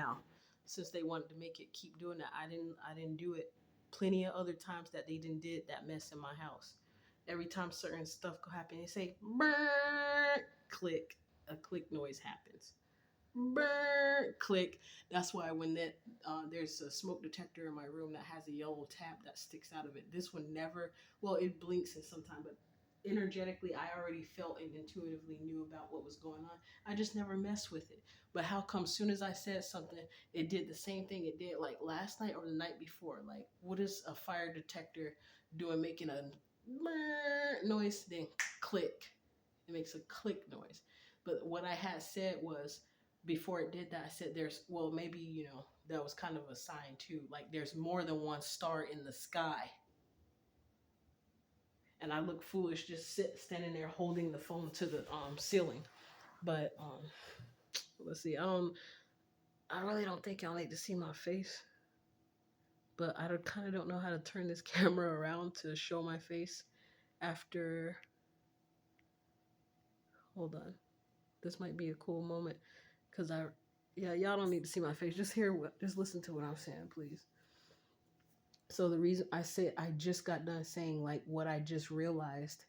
Now, since they wanted to make it keep doing that, I didn't do it. Plenty of other times that they didn't did that mess in my house. Every time certain stuff could happen, they say burn, click, a click noise happens. Burn, click. That's why when that there's a smoke detector in my room that has a yellow tab that sticks out of it. This one never. Well, it blinks at some time, but energetically, I already felt and intuitively knew about what was going on. I just never messed with it. But how come soon as I said something, it did the same thing it did like last night or the night before? Like, what is a fire detector doing, making a noise? Then click. It makes a click noise. But what I had said was, before it did that, I said there's, well, maybe, that was kind of a sign too. Like, there's more than one star in the sky. And I look foolish just standing there holding the phone to the ceiling. But let's see. I really don't think y'all need to see my face, but I kind of don't know how to turn this camera around to show my face after. Hold on. This might be a cool moment because yeah, y'all don't need to see my face. Just listen to what I'm saying, please. So the reason I said I just got done saying like what I just realized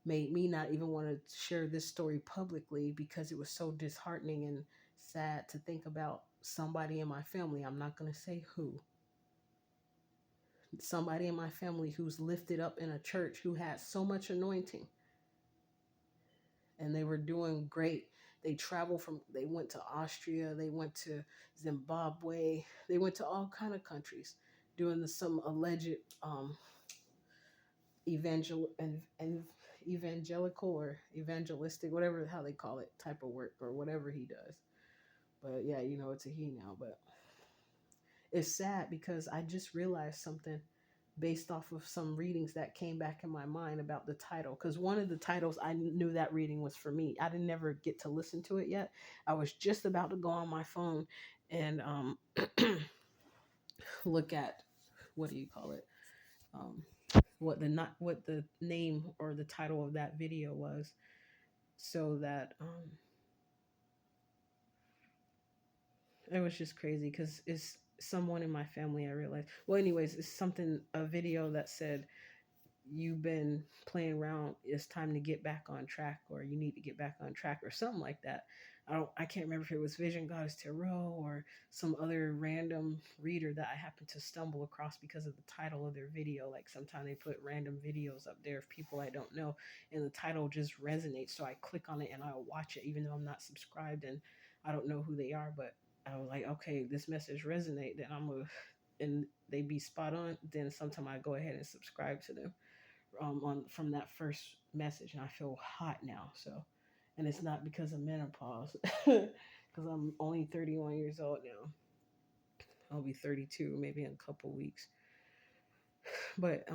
made me not even want to share this story publicly because it was so disheartening and sad to think about somebody in my family. I'm not going to say who. Somebody in my family who's lifted up in a church who had so much anointing and they were doing great. They went to Austria, they went to Zimbabwe, they went to all kind of countries doing some alleged evangel and evangelical or evangelistic, whatever how they call it, type of work or whatever he does. But yeah, it's a he now. But it's sad because I just realized something based off of some readings that came back in my mind about the title. Because one of the titles, I knew that reading was for me. I didn't never get to listen to it yet. I was just about to go on my phone and look at, what do you call it? Um, what the name or the title of that video was, so that it was just crazy because it's someone in my family, I realized. Well, anyways, it's something, a video that said, you've been playing around, it's time to get back on track, or you need to get back on track, or something like that. I can't remember if it was Vision Goddess Tarot or some other random reader that I happened to stumble across because of the title of their video. Like sometimes they put random videos up there of people I don't know, and the title just resonates, so I click on it and I'll watch it even though I'm not subscribed and I don't know who they are. But I was like, okay, this message resonate, then I'm gonna, and they be spot on, then sometime I go ahead and subscribe to them on from that first message, and I feel hot now. So, and it's not because of menopause, because I'm only 31 years old now. I'll be 32 maybe in a couple weeks. But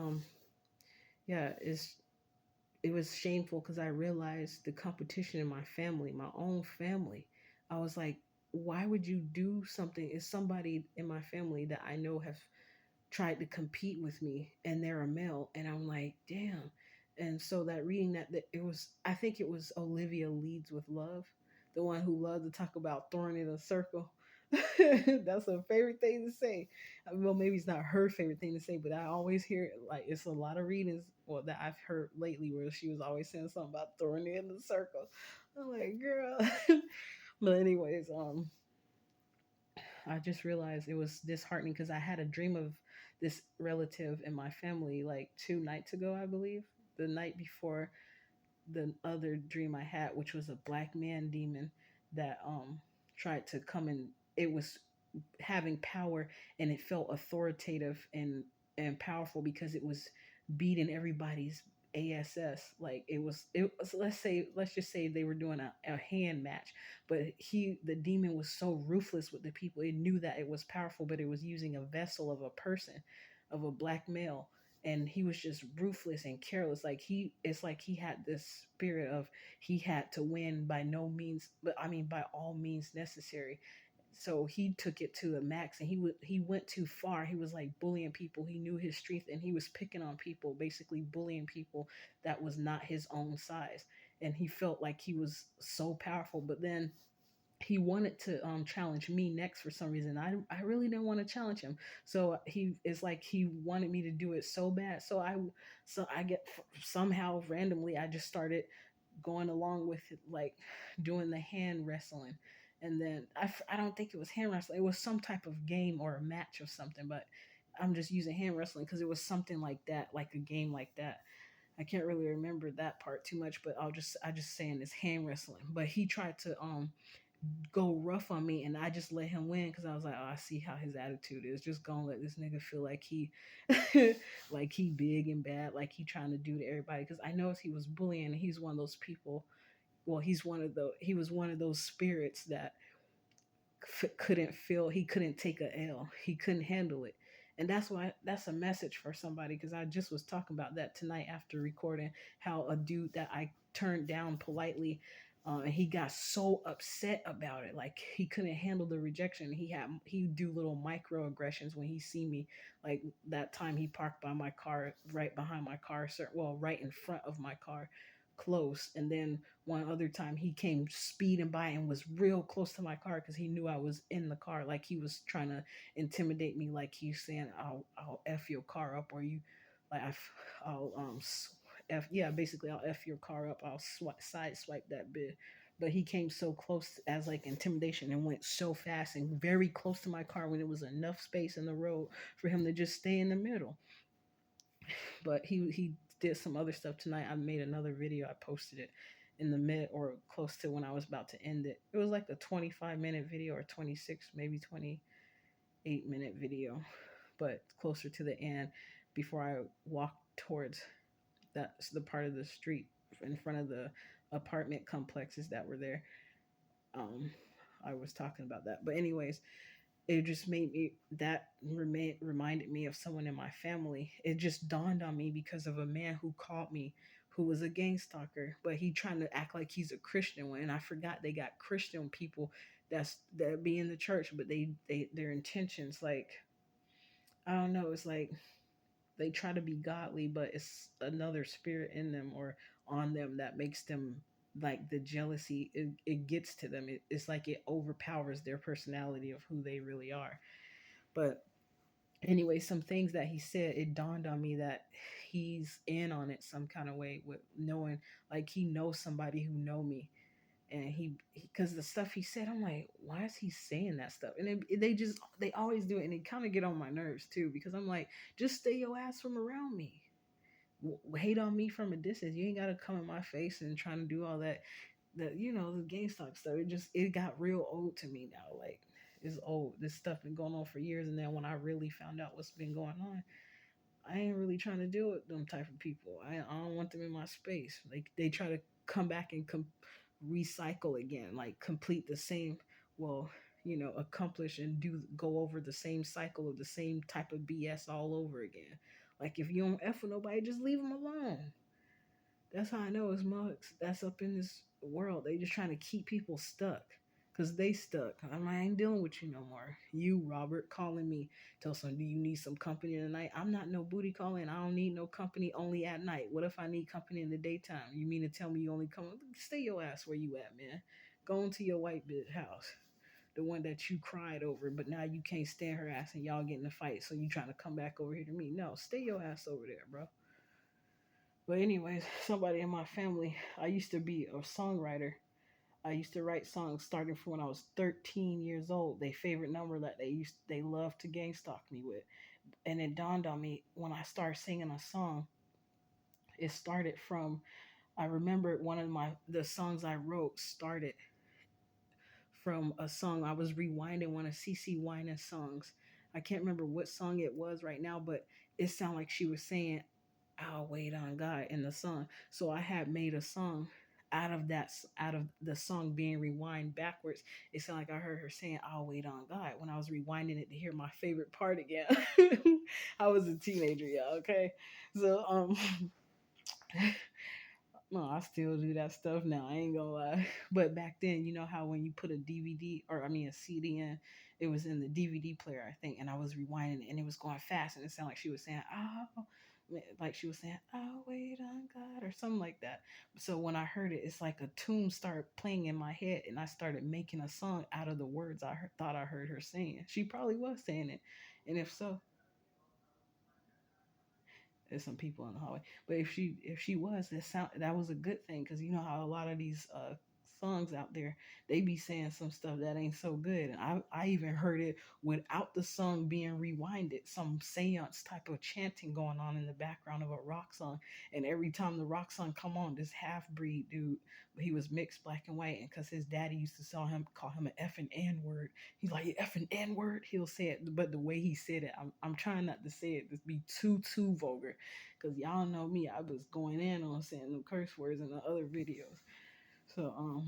yeah, it was shameful because I realized the competition in my family, my own family. I was like, why would you do something? It's somebody in my family that I know have tried to compete with me and they're a male, and I'm like, damn. And so that reading that it was, I think it was Olivia Leads with Love, the one who loved to talk about throwing in a circle. That's her favorite thing to say. Well, maybe it's not her favorite thing to say, but I always hear it, like it's a lot of readings, well, that I've heard lately where she was always saying something about throwing it in the circle. I'm like, girl. But anyways, I just realized it was disheartening because I had a dream of this relative in my family like 2 nights ago, I believe. The night before the other dream I had, which was a black man demon that tried to come and it was having power, and it felt authoritative and powerful because it was beating everybody's ass. Like it was, let's just say they were doing a hand match, but the demon was so ruthless with the people. It knew that it was powerful, but it was using a vessel of a person, of a black male, and he was just ruthless and careless. Like it's like he had this spirit of he had to win by no means, but I mean by all means necessary. So he took it to the max, and he went too far. He was like bullying people. He knew his strength, and he was picking on people, basically bullying people that was not his own size, and he felt like he was so powerful. But then he wanted to challenge me next for some reason. I really didn't want to challenge him. So he it's like he wanted me to do it so bad. So I get somehow randomly I just started going along with it, like doing the hand wrestling. And then I don't think it was hand wrestling. It was some type of game or a match or something, but I'm just using hand wrestling because it was something like that, like a game like that. I can't really remember that part too much, but I just saying it's hand wrestling. But he tried to go rough on me, and I just let him win because I was like, oh, I see how his attitude is. Just gonna let this nigga feel like he like he big and bad, like he trying to do to everybody. Because I know he was bullying, and he's one of those people. Well, he was one of those spirits that couldn't feel, he couldn't take a L, he couldn't handle it. And that's why that's a message for somebody, because I just was talking about that tonight after recording, how a dude that I turned down politely, and he got so upset about it, like he couldn't handle the rejection. He do little microaggressions when he see me, like that time he parked by my car, right behind my car, well, right in front of my car, close. And then one other time he came speeding by and was real close to my car because he knew I was in the car. Like he was trying to intimidate me, like he's saying, I'll F your car up, or you, like I'll F, yeah, basically I'll F your car up, I'll side swipe that bit. But he came so close as like intimidation and went so fast and very close to my car when it was enough space in the road for him to just stay in the middle. But he did some other stuff tonight. I made another video. I posted it in the mid or close to when I was about to end it. It was like a 25-minute video, or 26, maybe 28-minute video, but closer to the end before I walked towards the part of the street in front of the apartment complexes that were there. Um, I was talking about that. But anyways, it just made me that reminded me of someone in my family. It just dawned on me because of a man who called me, who was a gang stalker, but he trying to act like he's a Christian one. And I forgot they got Christian people that be in the church, but they their intentions, like, I don't know, it's like they try to be godly, but it's another spirit in them or on them that makes them, like the jealousy, it gets to them. It's like it overpowers their personality of who they really are. But anyway, some things that he said, it dawned on me that he's in on it some kind of way, with knowing, like he knows somebody who know me. And because the stuff he said, I'm like, why is he saying that stuff? And they always do it, and it kind of get on my nerves too, because I'm like, just stay your ass from around me. Hate on me from a distance. You ain't gotta come in my face and trying to do all that, the GameStop stuff. It got real old to me now. Like, it's old. This stuff been going on for years, and then when I really found out what's been going on, I ain't really trying to deal with them type of people. I don't want them in my space. Like, they try to come back and recycle again, like complete the same, well, accomplish and go over the same cycle of the same type of BS all over again. Like, if you don't F with nobody, just leave them alone. That's how I know it's mugs that's up in this world. They just trying to keep people stuck. Cause they stuck. I ain't dealing with you no more. You, Robert, calling me, tell some, do you need some company tonight? I'm not no booty calling. I don't need no company only at night. What if I need company in the daytime? You mean to tell me you only come? Stay your ass where you at, man. Go into your white bitch house, the one that you cried over, but now you can't stand her ass and y'all getting a fight. So you trying to come back over here to me? No, stay your ass over there, bro. But anyways, somebody in my family, I used to be a songwriter. I used to write songs starting from when I was 13 years old. They favorite number that they loved to gang stalk me with. And it dawned on me when I started singing a song. It started from, I remember one of the songs I wrote started from a song. I was rewinding one of CC Winans songs. I can't remember what song it was right now, but it sounded like she was saying, I'll wait on God in the song. So I had made a song out of the song being rewind backwards. It sounded like I heard her saying, I'll wait on God, when I was rewinding it to hear my favorite part again. I was a teenager, y'all, okay? So no, I still do that stuff now. I ain't gonna lie. But back then, you know how when you put a DVD, or I mean a CD in, it was in the DVD player, I think, and I was rewinding it and it was going fast and it sounded like she was saying, oh. like she was saying, "I'll wait on God" or something like that. So when I heard it, it's like a tune started playing in my head, and I started making a song out of the words thought I heard her saying. She probably was saying it, and if so, there's some people in the hallway. But if she was, that was a good thing, because you know how a lot of these songs out there, they be saying some stuff that ain't so good. And I even heard it without the song being rewinded, some seance type of chanting going on in the background of a rock song. And every time the rock song come on, this half breed dude, he was mixed black and white, and because his daddy used to call him an effing N word. He's like, effing N word. He'll say it, but the way he said it, I'm trying not to say it to be too vulgar, because y'all know me, I was going in on saying the curse words in the other videos. So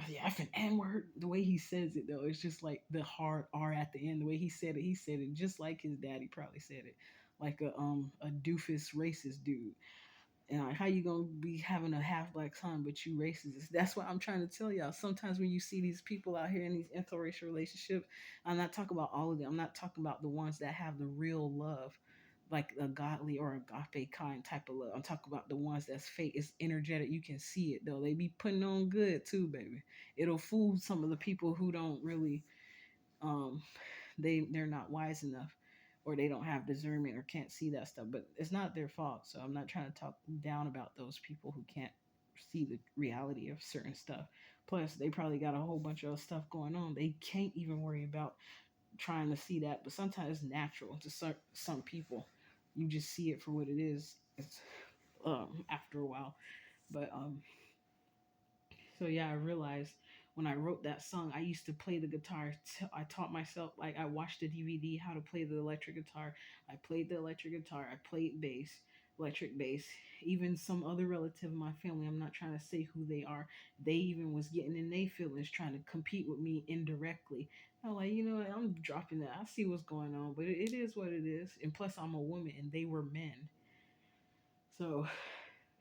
yeah, effing N word. The way he says it though, it's just like the hard R at the end. The way he said it just like his daddy probably said it, like a doofus racist dude. And like, how you gonna be having a half black son but you racist? That's what I'm trying to tell y'all. Sometimes when you see these people out here in these interracial relationships, I'm not talking about all of them. I'm not talking about the ones that have the real love, like a godly or agape kind type of love. I'm talking about the ones that's fake. It's energetic. You can see it though. They be putting on good too, baby. It'll fool some of the people who don't really um they're not wise enough, or they don't have discernment or can't see that stuff, but it's not their fault. So I'm not trying to talk down about those people who can't see the reality of certain stuff. Plus they probably got a whole bunch of stuff going on they can't even worry about trying to see that. But sometimes it's natural to some people. You just see it for what it is. It's after a while. But so yeah, I realized when I wrote that song, I used to play the guitar. I taught myself, like I watched the DVD how to play the electric guitar. I played the electric guitar. I played bass, electric bass. Even some other relative in my family, I'm not trying to say who they are. They even was getting in their feelings, trying to compete with me indirectly. I'm like, you know what? I'm dropping that. I see what's going on, but it is what it is. And plus, I'm a woman, and they were men. So,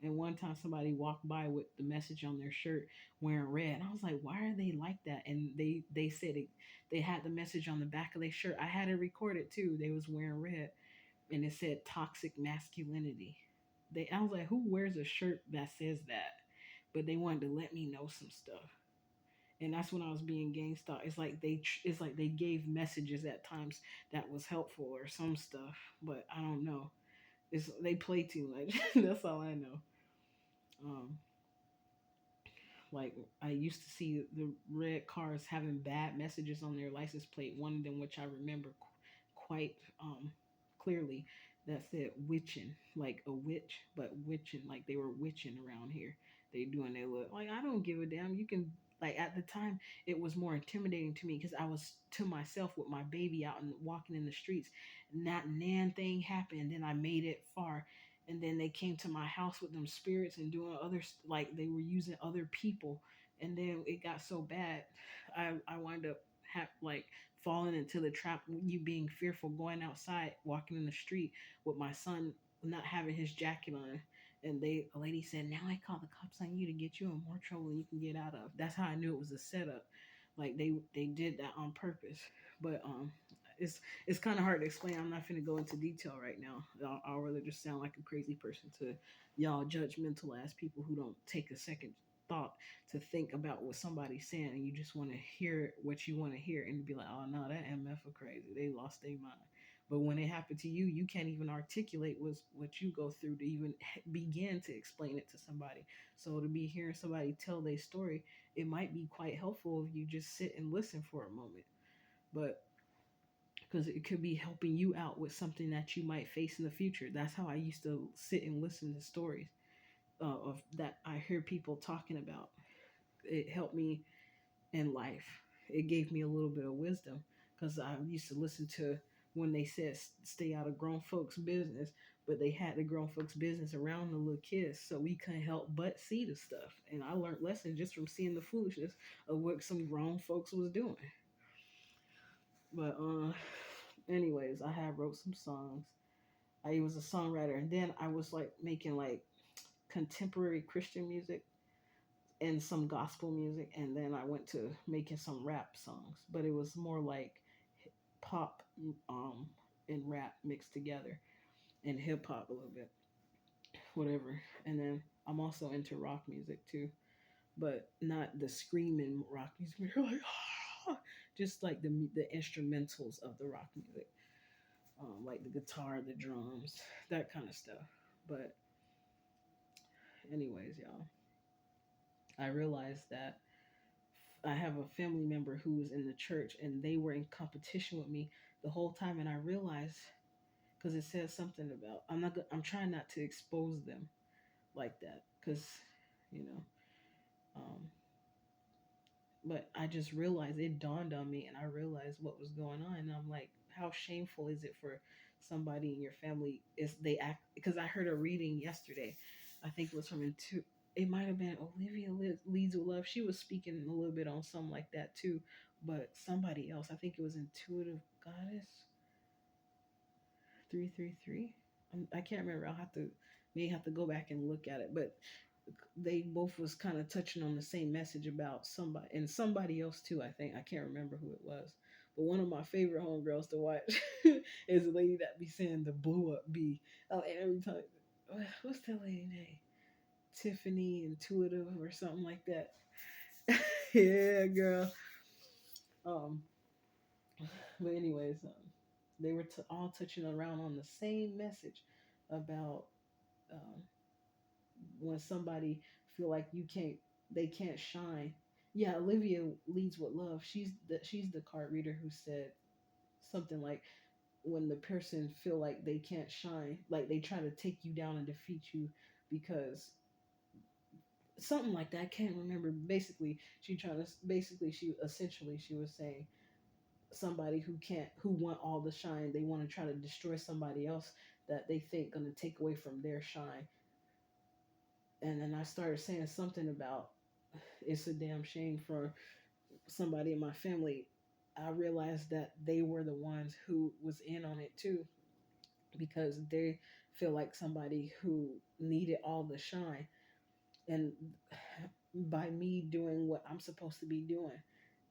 and one time somebody walked by with the message on their shirt wearing red. And I was like, why are they like that? And they said it, they had the message on the back of their shirt. I had it recorded too. They was wearing red, and it said toxic masculinity. I was like, who wears a shirt that says that? But they wanted to let me know some stuff. And that's when I was being gangsta. It's like they gave messages at times that was helpful or some stuff, but I don't know. They play too much. That's all I know. Um, like I used to see the red cars having bad messages on their license plate. One of them, which I remember quite clearly, that said "witching," like a witch, but witching, like they were witching around here. They doing their look. Like I don't give a damn. You can, like, at the time it was more intimidating to me because I was to myself with my baby out and walking in the streets. Not nan thing happened. And then I made it far, and then they came to my house with them spirits and doing other, like they were using other people. And then it got so bad, I wind up like falling into the trap, you being fearful, going outside, walking in the street with my son not having his jacket on. And a lady said, now I call the cops on you to get you in more trouble than you can get out of. That's how I knew it was a setup. Like they did that on purpose. But it's kind of hard to explain. I'm not going to go into detail right now. I'll really just sound like a crazy person to y'all judgmental ass people who don't take a second thought to think about what somebody's saying, and you just want to hear what you want to hear and be like, oh no, that MF are crazy. They lost their mind. But when it happened to you, you can't even articulate what you go through to even begin to explain it to somebody. So to be hearing somebody tell their story, it might be quite helpful if you just sit and listen for a moment. But because it could be helping you out with something that you might face in the future. That's how I used to sit and listen to stories of that I hear people talking about. It helped me in life. It gave me a little bit of wisdom because I used to listen to when they said stay out of grown folks' business, but they had the grown folks' business around the little kids, so we couldn't help but see the stuff. And I learned lessons just from seeing the foolishness of what some grown folks was doing. But anyways, I have wrote some songs. I was a songwriter, and then I was like making like contemporary Christian music and some gospel music, and then I went to making some rap songs, but it was more like pop, um and rap mixed together, and hip hop a little bit, whatever. And then I'm also into rock music too, but not the screaming rock music. You're like, just like the instrumentals of the rock music, like the guitar, the drums, that kind of stuff. But anyways, y'all, I realized that I have a family member who was in the church, and they were in competition with me the whole time, and I realized because it says something about I'm trying not to expose them like that because you know um, but I just realized, it dawned on me, and I realized what was going on, and I'm like, how shameful is it for somebody in your family is they act, because I heard a reading yesterday, I think it was from into it might have been Olivia Leads with Love. She was speaking a little bit on something like that too, but somebody else, I think it was Intuitive Goddess 333. I can't remember. I'll have to may have to go back and look at it, but they both was kind of touching on the same message about somebody and somebody else too. I think I can't remember who it was, but one of my favorite homegirls to watch is a lady that be saying the blew up B. Oh, every time. What's that lady name? Tiffany Intuitive or something like that. Yeah, girl. Um, but anyways, they were all touching around on the same message about um, when somebody feel like they can't shine. Yeah, Olivia Leads with Love. She's the card reader who said something like, when the person feel like they can't shine, like they try to take you down and defeat you because something like that. I can't remember. She essentially she was saying somebody who want all the shine, they want to try to destroy somebody else that they think gonna take away from their shine. And then I started saying something about it's a damn shame for somebody in my family. I realized that they were the ones who was in on it too, because they feel like somebody who needed all the shine, and by me doing what I'm supposed to be doing,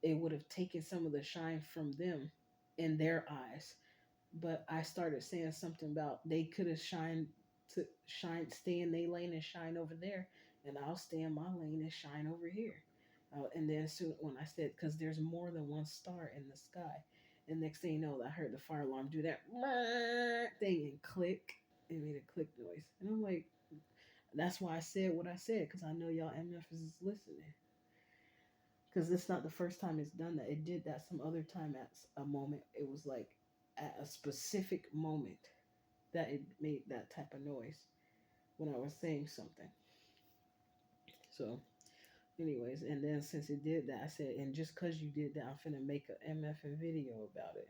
it would have taken some of the shine from them in their eyes. But I started saying something about they could have stay in their lane and shine over there, and I'll stay in my lane and shine over here. And then soon when I said, because there's more than one star in the sky, and next thing you know, I heard the fire alarm do that thing and click. It made a click noise, and I'm like, that's why I said what I said, because I know y'all MF is listening. Because it's not the first time it's done that. It did that some other time at a moment. It was like at a specific moment that it made that type of noise when I was saying something. So, anyways, and then since it did that, I said, and just because you did that, I'm finna make a MF video about it.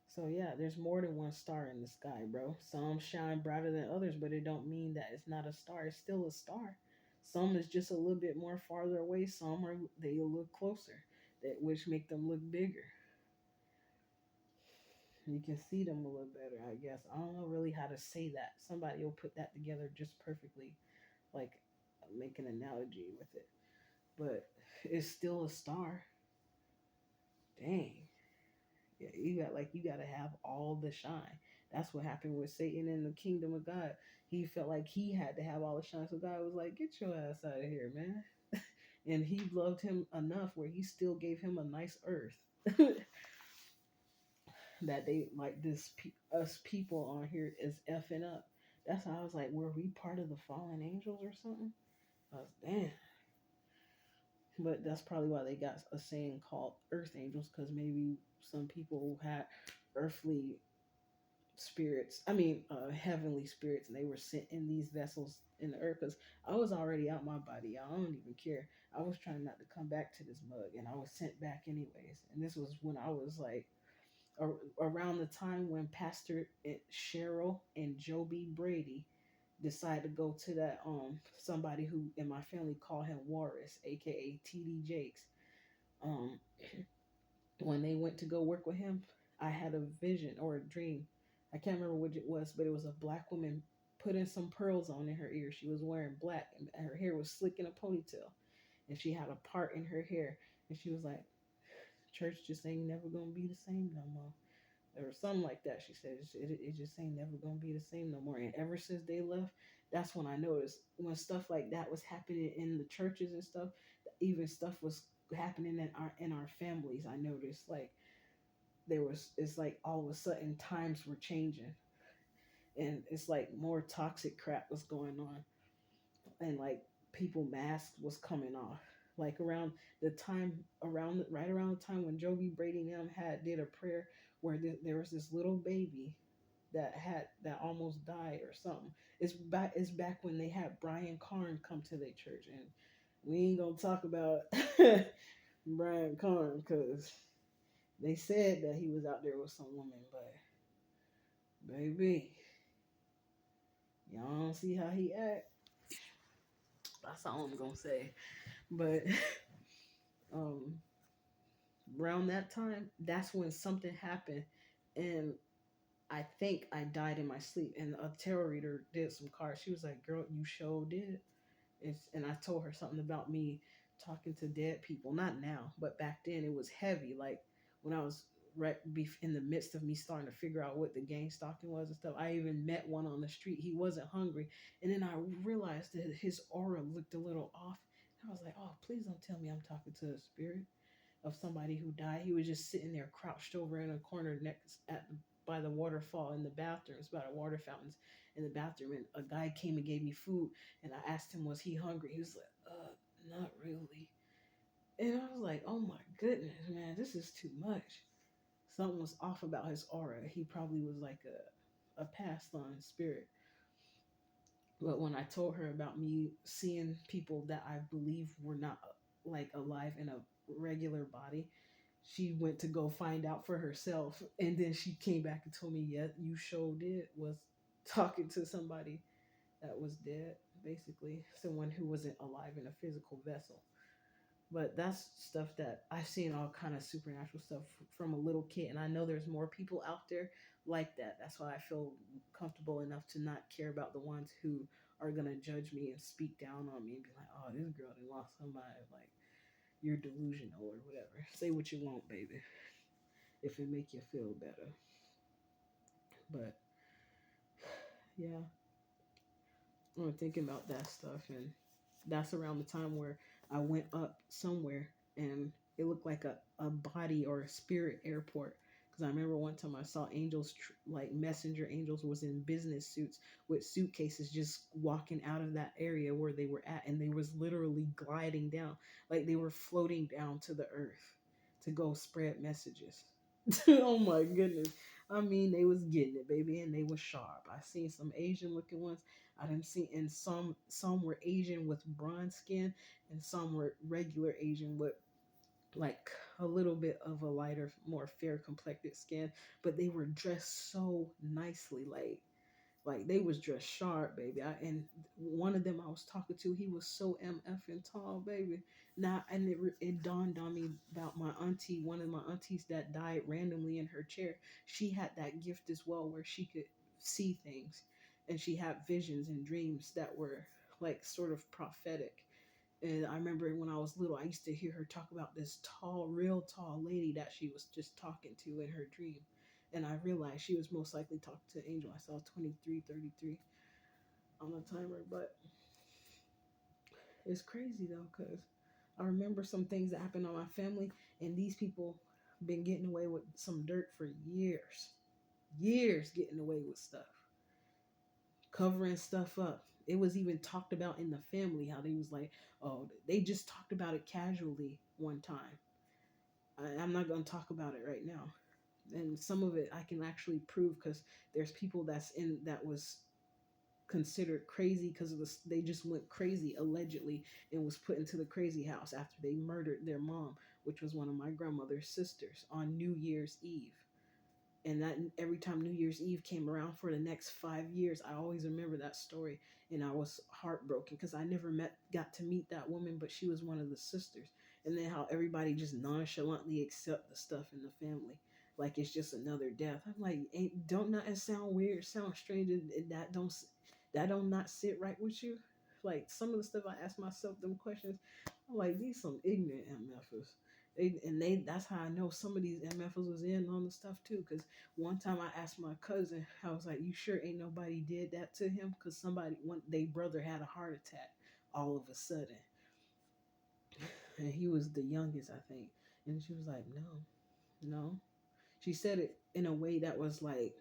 So yeah, there's more than one star in the sky, bro. Some shine brighter than others, but it don't mean that it's not a star. It's still a star. Some is just a little bit more farther away. Some are they look closer, that which make them look bigger. You can see them a little better, I guess. I don't know really how to say that. Somebody will put that together just perfectly, like make an analogy with it. But it's still a star. Dang. Yeah, you gotta have all the shine. That's what happened with Satan in the kingdom of God. He felt like he had to have all the shine. So God was like, get your ass out of here, man. And he loved him enough where he still gave him a nice earth. That they like us people on here is effing up. That's how I was like, were we part of the fallen angels or something? I was damn. But that's probably why they got a saying called earth angels, because maybe some people had earthly spirits, heavenly spirits, and they were sent in these vessels in the earth. Because I was already out my body. I don't even care. I was trying not to come back to this mug, and I was sent back anyways. And this was when I was like around the time when Pastor Cheryl and Joby Brady decided to go to that somebody who in my family call him Warris, aka TD Jakes. Um, when they went to go work with him, I had a vision or a dream. I can't remember which it was, but it was a black woman putting some pearls on in her ear. She was wearing black, and her hair was slick in a ponytail, and she had a part in her hair, and she was like, "Church just ain't never gonna be the same no more." or something like that. She said it just ain't never gonna be the same no more. And ever since they left, that's when I noticed when stuff like that was happening in the churches and stuff, even stuff was happening in our families. I noticed like there was it's like all of a sudden times were changing, and it's like more toxic crap was going on, and like people masks was coming off. Like around the time around right around the time when Joby Brady and them had did a prayer where there was this little baby that almost died or something. It's back when they had Brian Carn come to their church, and we ain't gonna talk about Brian Carn because they said that he was out there with some woman, but baby, y'all don't see how he act. That's all I'm gonna say. But um, around that time, that's when something happened, and I think I died in my sleep. And a tarot reader did some cards. She was like, "Girl, you sure did." And I told her something about me talking to dead people. Not now, but back then it was heavy. Like when I was in the midst of me starting to figure out what the gang stalking was and stuff. I even met one on the street. He wasn't hungry, and then I realized that his aura looked a little off. I was like, "Oh, please don't tell me I'm talking to a spirit of somebody who died." He was just sitting there crouched over in a corner next by the waterfall in the bathrooms, by the water fountains in the bathroom. And a guy came and gave me food, and I asked him, was he hungry? He was like, not really. And I was like, oh my goodness, man, this is too much. Something was off about his aura. He probably was like a passed on spirit. But when I told her about me seeing people that I believe were not like alive in a regular body, she went to go find out for herself, and then she came back and told me, "Yeah, you sure did was talking to somebody that was dead, basically someone who wasn't alive in a physical vessel." But that's stuff that I've seen, all kind of supernatural stuff from a little kid, and I know there's more people out there like that. That's why I feel comfortable enough to not care about the ones who are gonna judge me and speak down on me and be like, "Oh, this girl done lost somebody." Like, you're delusional or whatever. Say what you want, baby, if it make you feel better. But yeah, I'm thinking about that stuff, and that's around the time where I went up somewhere, and it looked like a body or a spirit airport. Because I remember one time I saw angels, like messenger angels, was in business suits with suitcases just walking out of that area where they were at, and they was literally gliding down, like they were floating down to the earth to go spread messages. Oh my goodness. I mean, they was getting it, baby, and they was sharp. I seen some Asian looking ones. I didn't see, and some were Asian with bronze skin, and some were regular Asian with like a little bit of a lighter, more fair complected skin. But they were dressed so nicely, like they was dressed sharp, baby. And one of them I was talking to, he was so mf and tall, baby. Now, and it dawned on me about my auntie, one of my aunties that died randomly in her chair. She had that gift as well, where she could see things, and she had visions and dreams that were like sort of prophetic. And I remember when I was little, I used to hear her talk about this tall, real tall lady that she was just talking to in her dream. And I realized she was most likely talking to an angel. I saw 2333 on the timer. But it's crazy though, because I remember some things that happened on my family, and these people been getting away with some dirt for years. Years getting away with stuff, covering stuff up. It was even talked about in the family how they was like, oh, they just talked about it casually one time. I'm not going to talk about it right now. And some of it I can actually prove because there's people that's in that was considered crazy because of this. They just went crazy allegedly and was put into the crazy house after they murdered their mom, which was one of my grandmother's sisters, on New Year's Eve. And that every time New Year's Eve came around for the next 5 years, I always remember that story, and I was heartbroken because I never got to meet that woman, but she was one of the sisters. And then how everybody just nonchalantly accept the stuff in the family like it's just another death. I'm like, ain't don't not it sound weird, sound strange, and that don't not sit right with you. Like some of the stuff I ask myself them questions, I'm like, these some ignorant MFers. They that's how I know some of these MFers was in on the stuff too. Cause one time I asked my cousin, I was like, "You sure ain't nobody did that to him?" Cause somebody one they brother had a heart attack all of a sudden, and he was the youngest, I think. And she was like, "No, no." She said it in a way that was like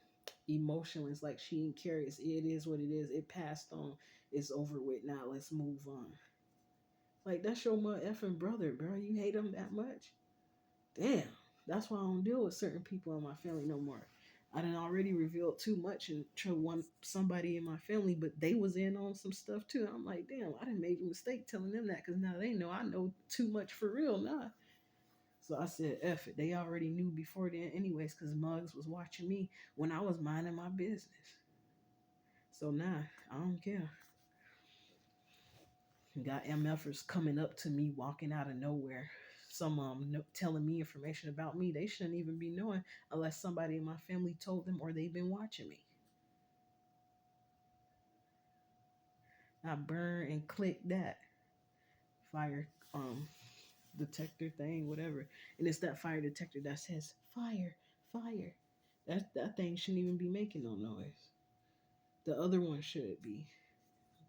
emotionless, like she didn't care. It is what it is. It passed on. It's over with now. Let's move on. Like that's your mother effing brother, bro. You hate him that much? Damn. That's why I don't deal with certain people in my family no more. I done already revealed too much and to one somebody in my family, but they was in on some stuff too. I'm like, damn, I didn't make a mistake telling them that because now they know I know too much for real now. So I said, F it. They already knew before then, anyways, because Muggs was watching me when I was minding my business. So now I don't care. Got MFers coming up to me, walking out of nowhere. Some telling me information about me they shouldn't even be knowing unless somebody in my family told them or they've been watching me. I burn and click that fire detector thing, whatever, and it's that fire detector that says fire, fire. That thing shouldn't even be making no noise. The other one should be,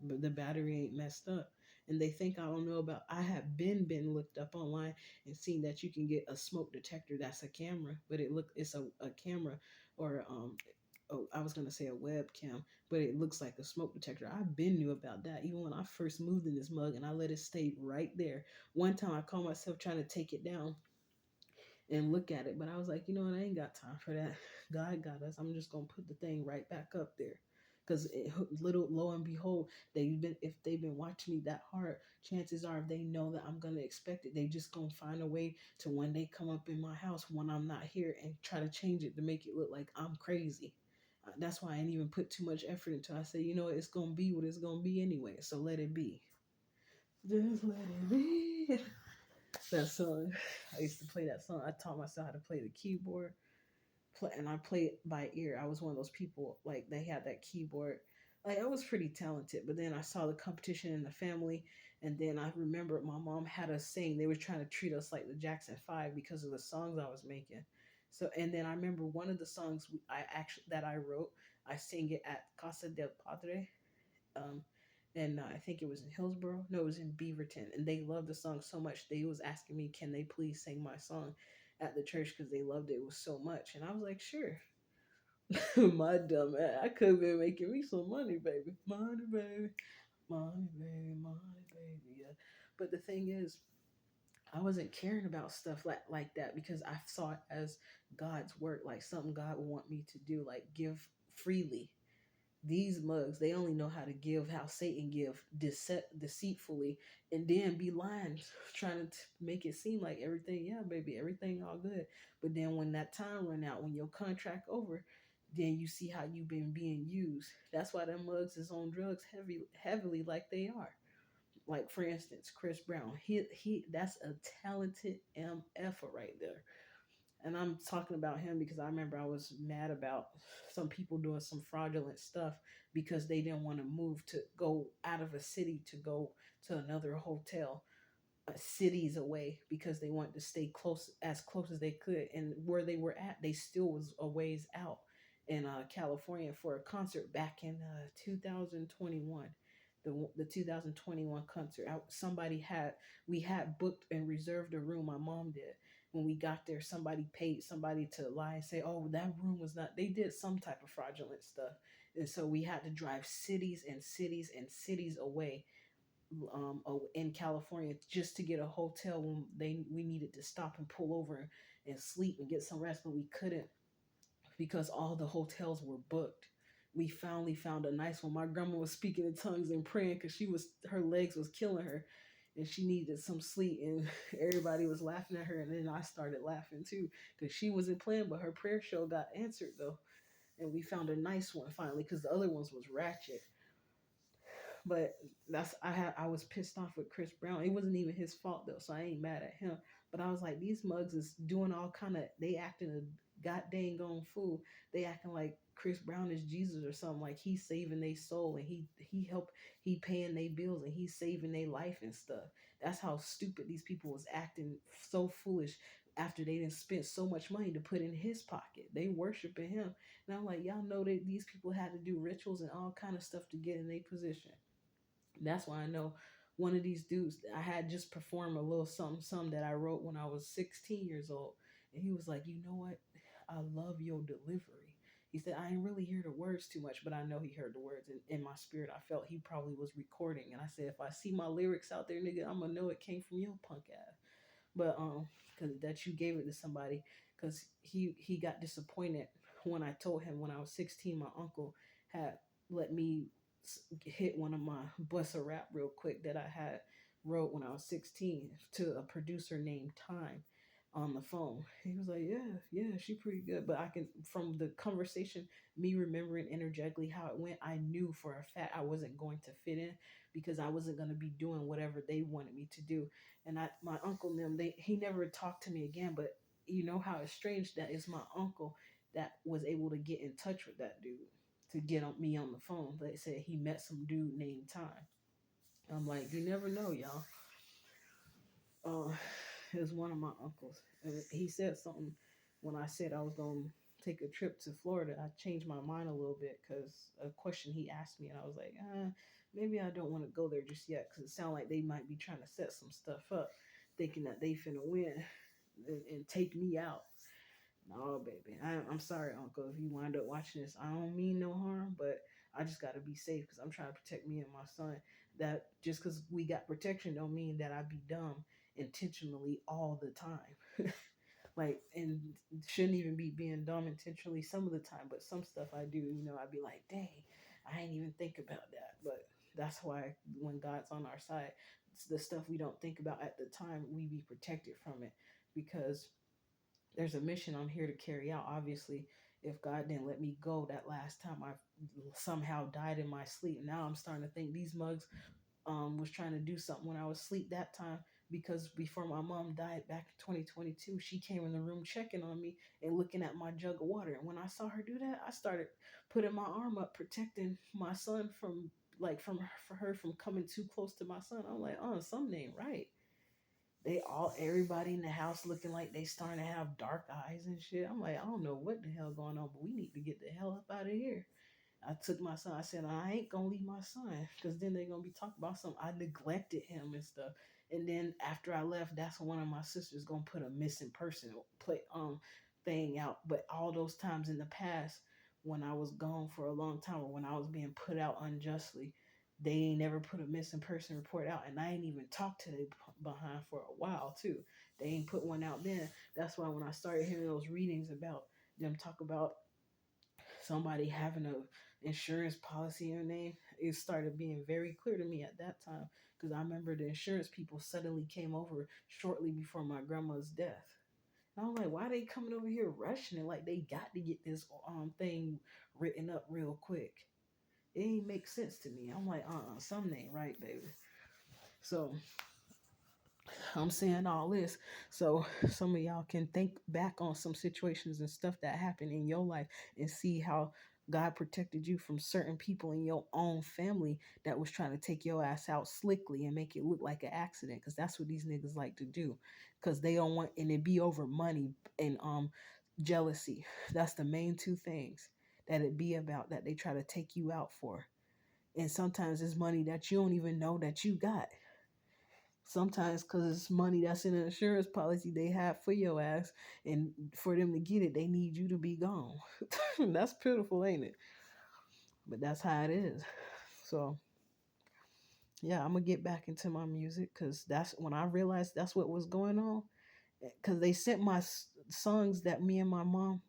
but the battery ain't messed up. And they think I don't know about. I have been looked up online and seen that you can get a smoke detector that's a camera, but it's a camera or oh, I was gonna say a webcam, but it looks like a smoke detector. I've been knew about that even when I first moved in this mug, and I let it stay right there. One time I caught myself trying to take it down and look at it. But I was like, you know what? I ain't got time for that. God got us. I'm just gonna put the thing right back up there. Because little lo and behold, if they've been watching me that hard, chances are if they know that I'm gonna expect it, they just gonna find a way to when they come up in my house when I'm not here and try to change it to make it look like I'm crazy. That's why I ain't even put too much effort into it. I say, you know, it's gonna be what it's gonna be anyway. So let it be. Just let it be. That song. I used to play that song. I taught myself how to play the keyboard, and I play it by ear. I was one of those people like they had that keyboard. Like I was pretty talented, but then I saw the competition in the family, and then I remember my mom had us sing. They were trying to treat us like the Jackson Five because of the songs I was making. So, and then I remember one of the songs I wrote. I sang it at Casa del Padre, um, and I think it was in Hillsboro. No, it was in Beaverton, and they loved the song so much they was asking me, "Can they please sing my song at the church?" Because they loved it. It was so much, and I was like, "Sure." My dumb ass, I could have been making me some money, baby, money, baby, money, baby, money, baby, yeah. But the thing is, I wasn't caring about stuff like that because I saw it as God's work, like something God would want me to do, like give freely. These mugs, they only know how to give how Satan give deceitfully and then be lying, trying to make it seem like everything, yeah, baby, everything all good. But then when that time run out, when your contract over, then you see how you've been being used. That's why them mugs is on drugs heavily like they are. Like for instance, Chris Brown, he that's a talented MF right there. And I'm talking about him because I remember I was mad about some people doing some fraudulent stuff because they didn't want to move to go out of a city to go to another hotel cities away because they wanted to stay close as they could, and where they were at they still was a ways out in California for a concert back in 2021, the 2021 concert. Somebody had we had booked and reserved a room. My mom did. When we got there, somebody paid somebody to lie and say, "Oh, that room was not." They did some type of fraudulent stuff, and so we had to drive cities and cities and cities away in California just to get a hotel when we needed to stop and pull over and sleep and get some rest, but we couldn't because all the hotels were booked. We finally found a nice one. My grandma was speaking in tongues and praying because her legs was killing her, and she needed some sleep. And everybody was laughing at her, and then I started laughing too because she wasn't playing, but her prayer show got answered though, and we found a nice one finally because the other ones was ratchet. But I was pissed off with Chris Brown. It wasn't even his fault though, so I ain't mad at him. But I was like, these mugs is doing all kind of they acting a god dang gone fool. They acting like Chris Brown is Jesus or something, like he's saving their soul and he paying their bills and he's saving their life and stuff. That's how stupid these people was acting, so foolish after they didn't spend so much money to put in his pocket. They worshiping him. And I'm like, y'all know that these people had to do rituals and all kind of stuff to get in their position. That's why I know one of these dudes, I had just performed a little something that I wrote when I was 16 years old. And he was like, you know what? I love your delivery. He said, I didn't really hear the words too much, but I know he heard the words. And in my spirit, I felt he probably was recording. And I said, if I see my lyrics out there, nigga, I'm going to know it came from your punk ass. But because that you gave it to somebody, because he got disappointed when I told him when I was 16 my uncle had let me hit one of my bust a rap real quick that I had wrote when I was 16 to a producer named Time on the phone. He was like, yeah, she pretty good. But I can, from the conversation, me remembering energetically how it went, I knew for a fact I wasn't going to fit in because I wasn't going to be doing whatever they wanted me to do. And my uncle and them, he never talked to me again. But you know how it's strange that it's my uncle that was able to get in touch with that dude to get on me on the phone. They said he met some dude named Time. I'm like, you never know, y'all. Uh, it was one of my uncles. He said something when I said I was going to take a trip to Florida. I changed my mind a little bit because a question he asked me, and I was like, maybe I don't want to go there just yet because it sounded like they might be trying to set some stuff up, thinking that they finna win and take me out. No, baby. I'm sorry, Uncle, if you wind up watching this. I don't mean no harm, but I just got to be safe because I'm trying to protect me and my son. That just because we got protection don't mean that I be dumb intentionally all the time. Like, and shouldn't even be being dumb intentionally some of the time, but some stuff I do, I'd be like, dang, I ain't even think about that. But that's why when God's on our side, it's the stuff we don't think about at the time, we be protected from it because there's a mission I'm here to carry out. Obviously, if God didn't let me go that last time, I somehow died in my sleep. Now I'm starting to think these mugs was trying to do something when I was asleep that time because before my mom died back in 2022, she came in the room checking on me and looking at my jug of water. And when I saw her do that, I started putting my arm up, protecting my son from for her from coming too close to my son. I'm like, oh, something ain't right. Everybody in the house looking like they starting to have dark eyes and shit. I'm like, I don't know what the hell going on, but we need to get the hell up out of here. I took my son. I said, I ain't gonna leave my son because then they're gonna be talking about something. I neglected him and stuff. And then after I left, that's when one of my sisters gonna put a missing person play thing out. But all those times in the past, when I was gone for a long time or when I was being put out unjustly, they ain't never put a missing person report out, and I ain't even talked to them behind for a while too. They ain't put one out then. That's why when I started hearing those readings about them talk about somebody having a insurance policy in their name, it started being very clear to me at that time because I remember the insurance people suddenly came over shortly before my grandma's death. And I'm like, why are they coming over here rushing it like they got to get this thing written up real quick? It ain't make sense to me. I'm like, something ain't right, baby. So I'm saying all this so some of y'all can think back on some situations and stuff that happened in your life and see how God protected you from certain people in your own family that was trying to take your ass out slickly and make it look like an accident. Because that's what these niggas like to do. Because they don't want, and it be over money and jealousy. That's the main two things that it be about that they try to take you out for. And sometimes it's money that you don't even know that you got. Sometimes because it's money that's in an insurance policy they have for your ass, and for them to get it, they need you to be gone. That's pitiful, ain't it? But that's how it is. So yeah, I'm gonna get back into my music because that's when I realized that's what was going on. Because they sent my songs that me and my mom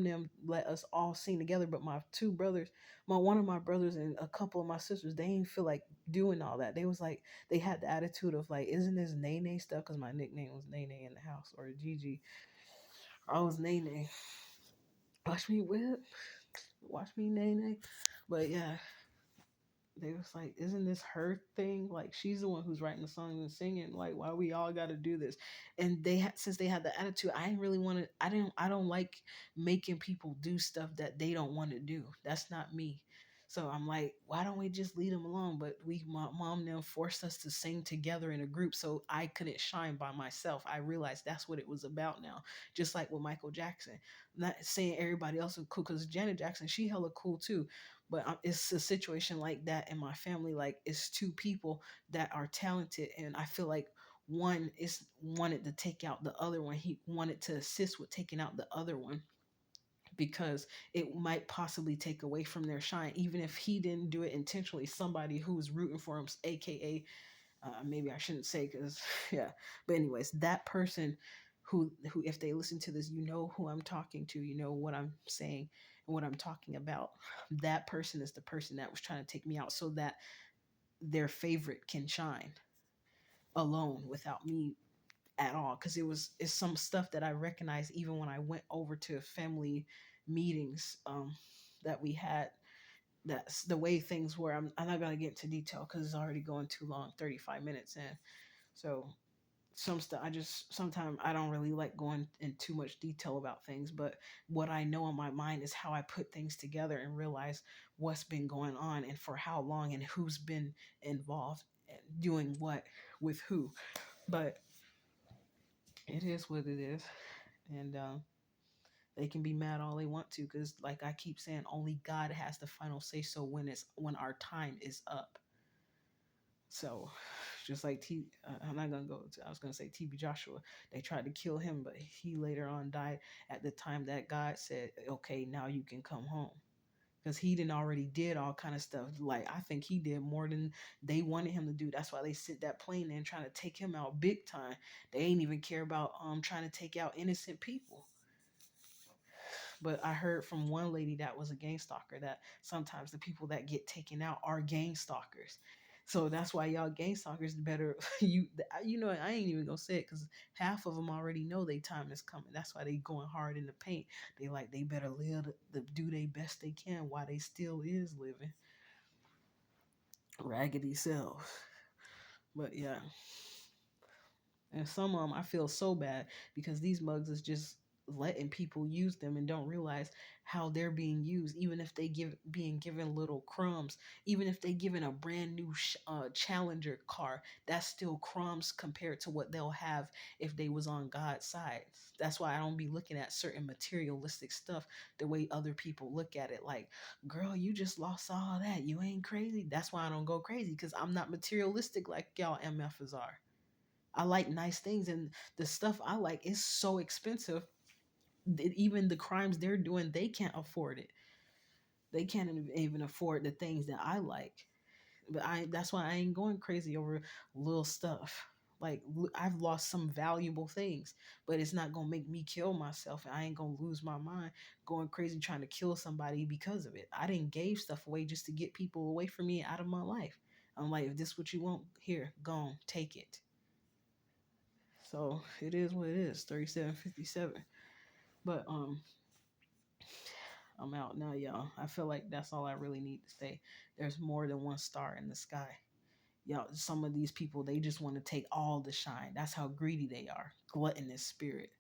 them let us all sing together, but my two brothers, my one of my brothers and a couple of my sisters, they didn't feel like doing all that. They was like, they had the attitude of like, isn't this Nene stuff? Because my nickname was Nene in the house, or Gigi. I was Nene. Watch me whip, watch me Nene. But yeah, they was like, isn't this her thing? Like, she's the one who's writing the songs and singing. Like, why we all got to do this? And they had, since they had the attitude, I didn't really want to. I don't like making people do stuff that they don't want to do. That's not me. So I'm like, why don't we just leave them alone? But my mom then forced us to sing together in a group, so I couldn't shine by myself. I realized that's what it was about now. Just like with Michael Jackson, not saying everybody else is cool, because Janet Jackson, she hella cool too. But it's a situation like that in my family. Like, it's two people that are talented, and I feel like one is wanted to take out the other one. He wanted to assist with taking out the other one, because it might possibly take away from their shine, even if he didn't do it intentionally. Somebody who's rooting for him, aka, maybe I shouldn't say, because yeah, but anyways, that person who if they listen to this, you know who I'm talking to, you know what I'm saying and what I'm talking about. That person is the person that was trying to take me out, so that their favorite can shine alone without me at all. Because it's some stuff that I recognized even when I went over to family meetings, that we had. That's the way things were. I'm not gonna get into detail because it's already going too long, 35 minutes in. So some stuff, I just sometimes I don't really like going in too much detail about things, but what I know in my mind is how I put things together and realize what's been going on and for how long and who's been involved and doing what with who. But it is what it is. And they can be mad all they want to, because like I keep saying, only God has the final say so when our time is up. So just like I'm not gonna go to, I was gonna say TB Joshua. They tried to kill him, but he later on died at the time that God said, okay, now you can come home. Because he didn't already did all kind of stuff. Like, I think he did more than they wanted him to do. That's why they sent that plane in trying to take him out big time. They ain't even care about trying to take out innocent people. But I heard from one lady that was a gang stalker that sometimes the people that get taken out are gang stalkers. So that's why y'all gang stalkers better you know, I ain't even gonna say it, because half of them already know their time is coming. That's why they going hard in the paint. They better live do their best they can while they still is living raggedy selves. But yeah, and some of them I feel so bad, because these mugs is just letting people use them and don't realize how they're being used. Even if they being given little crumbs, even if they given a brand new Challenger car, that's still crumbs compared to what they'll have if they was on God's side. That's why I don't be looking at certain materialistic stuff the way other people look at it. Like, girl, you just lost all that, you ain't crazy. That's why I don't go crazy, because I'm not materialistic like y'all MFs are. I like nice things, and the stuff I like is so expensive that even the crimes they're doing, they can't afford it. They can't even afford the things that I like. But that's why I ain't going crazy over little stuff. Like, I've lost some valuable things, but it's not gonna make me kill myself. And I ain't gonna lose my mind going crazy trying to kill somebody because of it. I didn't gave stuff away just to get people away from me out of my life. I'm like, if this is what you want, here, go on, take it. So it is what it is. 37:57. But I'm out now, y'all. I feel like that's all I really need to say. There's more than one star in the sky. Y'all, some of these people, they just want to take all the shine. That's how greedy they are. Gluttonous spirit.